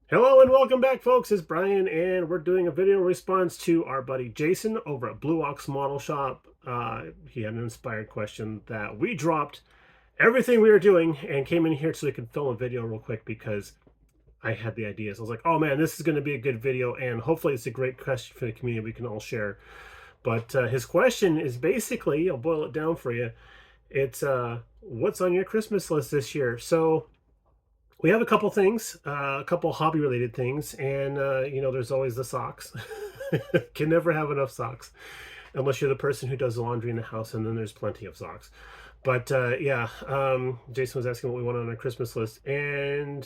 Hello and welcome back, folks. It's Brian, and we're doing a video response to our buddy Jason over at Blue Ox Model Shop. He had an inspired question that we dropped everything we were doing and came in here so we could film a video real quick because I had the ideas. I was like, oh man, this is going to be a good video, and hopefully it's a great question for the community we can all share. But his question is basically, I'll boil it down for you. It's what's on your Christmas list this year? So we have a couple things, a couple hobby related things, and there's always the socks. Can never have enough socks unless you're the person who does the laundry in the house, and then there's plenty of socks. But Jason was asking what we want on our Christmas list, and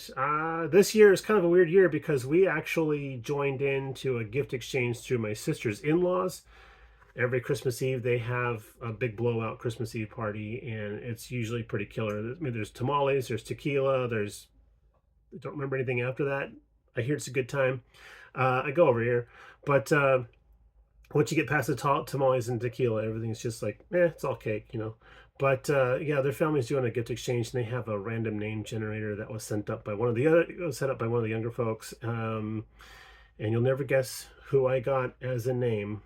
this year is kind of a weird year because we actually joined into a gift exchange through my sister's in-laws. Every Christmas Eve they have a big blowout Christmas Eve party, and it's usually pretty killer. I mean, there's tamales, there's tequila, there's I don't remember anything after that. I hear it's a good time. I go over here, but once you get past the tamales and tequila, everything's just like, it's all cake. But yeah, their family's doing a gift exchange, and they have a random name generator that was sent up by one of the other, set up by one of the younger folks. And you'll never guess who I got as a name.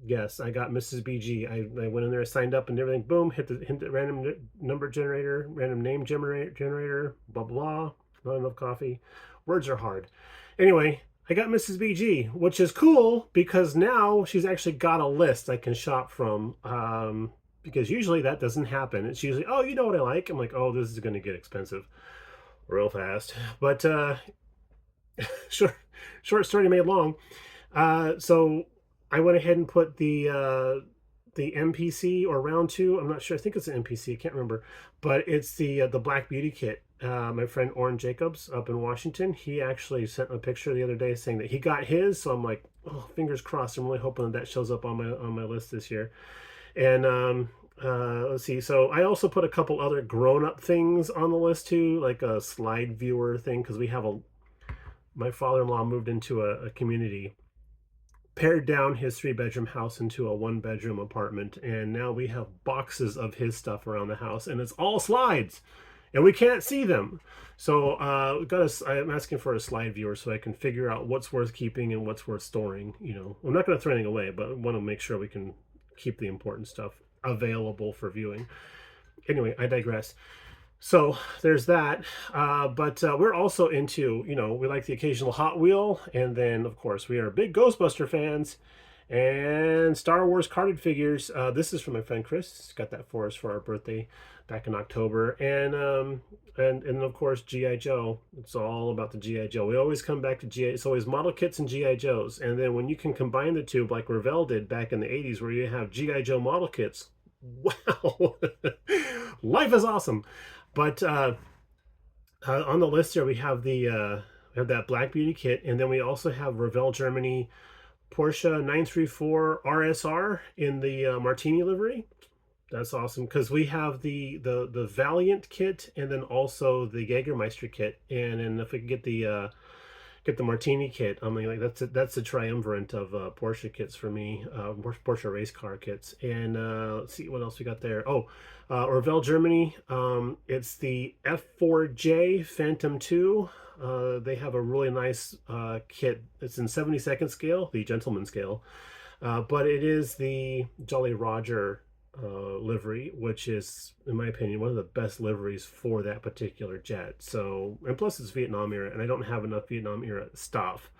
Yes, I got Mrs. BG. I went in there, signed up, and everything. Boom, hit the random number generator, random name generator. Blah blah. Not enough coffee. Words are hard. Anyway, I got Mrs. BG, which is cool because now she's actually got a list I can shop from. Because usually that doesn't happen. It's usually, oh, you know what I like. I'm like, oh, this is going to get expensive real fast. But short, short story made long. So I went ahead and put the MPC or round two. I'm not sure. I think it's an MPC. I can't remember, but it's the Black Beauty kit. My friend Orrin Jacobs up in Washington, he actually sent a picture the other day saying that he got his. So I'm like, oh, fingers crossed. I'm really hoping that shows up on my list this year. And let's see. So I also put a couple other grown-up things on the list too, like a slide viewer thing, because we have my father-in-law moved into a community, pared down his 3-bedroom house into a 1-bedroom apartment, and now we have boxes of his stuff around the house, and it's all slides, and we can't see them. So I'm asking for a slide viewer so I can figure out what's worth keeping and what's worth storing. I'm not going to throw anything away, but I want to make sure we can keep the important stuff available for viewing. Anyway, I digress. So there's that. But we're also into, we like the occasional Hot Wheel. And then, of course, we are big Ghostbuster fans and Star Wars carded figures. This is from my friend Chris. Got that for us for our birthday back in October. And of course, G.I. Joe. It's all about the G.I. Joe. We always come back to G.I. It's always model kits and G.I. Joes. And then when you can combine the two, like Revell did back in the 80s, where you have G.I. Joe model kits, wow, life is awesome. But on the list here, we have that Black Beauty kit, and then we also have Revell Germany Porsche 934 RSR in the Martini livery. That's awesome because we have the Valiant kit and then also the Jägermeister kit, and then if we can get the Martini kit, I mean, like that's a triumvirate of Porsche kits for me, Porsche race car kits. And let's see what else we got there. Oh, Revell Germany. It's the F4J Phantom 2. They have a really nice kit. It's in 72nd scale, the gentleman scale, but it is the Jolly Roger livery, which is, in my opinion, one of the best liveries for that particular jet. So, and plus it's Vietnam era, and I don't have enough Vietnam era stuff.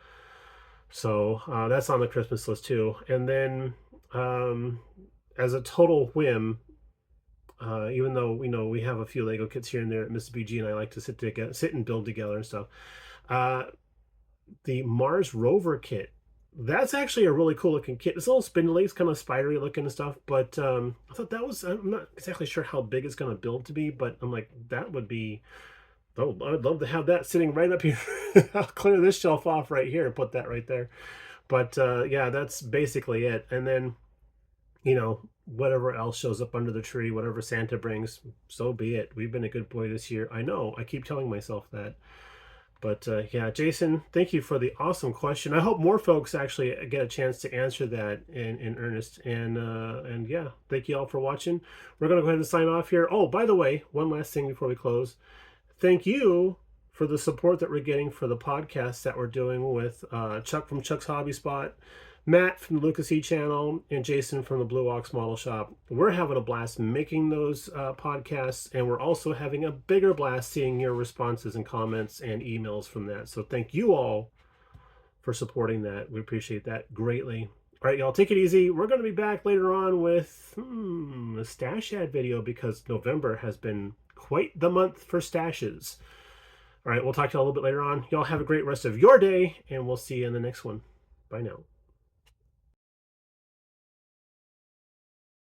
So that's on the Christmas list too. And then, as a total whim, even though we have a few Lego kits here and there at Mrs. BG, and I like to sit and build together and stuff. The Mars Rover kit, that's actually a really cool looking kit. It's a little spindly, it's kind of spidery looking and stuff, but I thought that was, I'm not exactly sure how big it's going to build to be, but I'm like, that would be, oh, I'd love to have that sitting right up here. I'll clear this shelf off right here and put that right there. But yeah, that's basically it. And then, whatever else shows up under the tree, whatever Santa brings, so be it. We've been a good boy this year. I know, I keep telling myself that. But yeah, Jason, thank you for the awesome question. I hope more folks actually get a chance to answer that in earnest. And yeah, thank you all for watching. We're going to go ahead and sign off here. Oh, by the way, one last thing before we close. Thank you for the support that we're getting for the podcasts that we're doing with Chuck from Chuck's Hobby Spot, Matt from the Lucas E channel, and Jason from the Blue Ox Model Shop. We're having a blast making those podcasts, and we're also having a bigger blast seeing your responses and comments and emails from that. So thank you all for supporting that. We appreciate that greatly. All right, y'all, take it easy. We're going to be back later on with a stash ad video because November has been quite the month for stashes. All right, we'll talk to you a little bit later on. Y'all have a great rest of your day, and we'll see you in the next one. Bye now.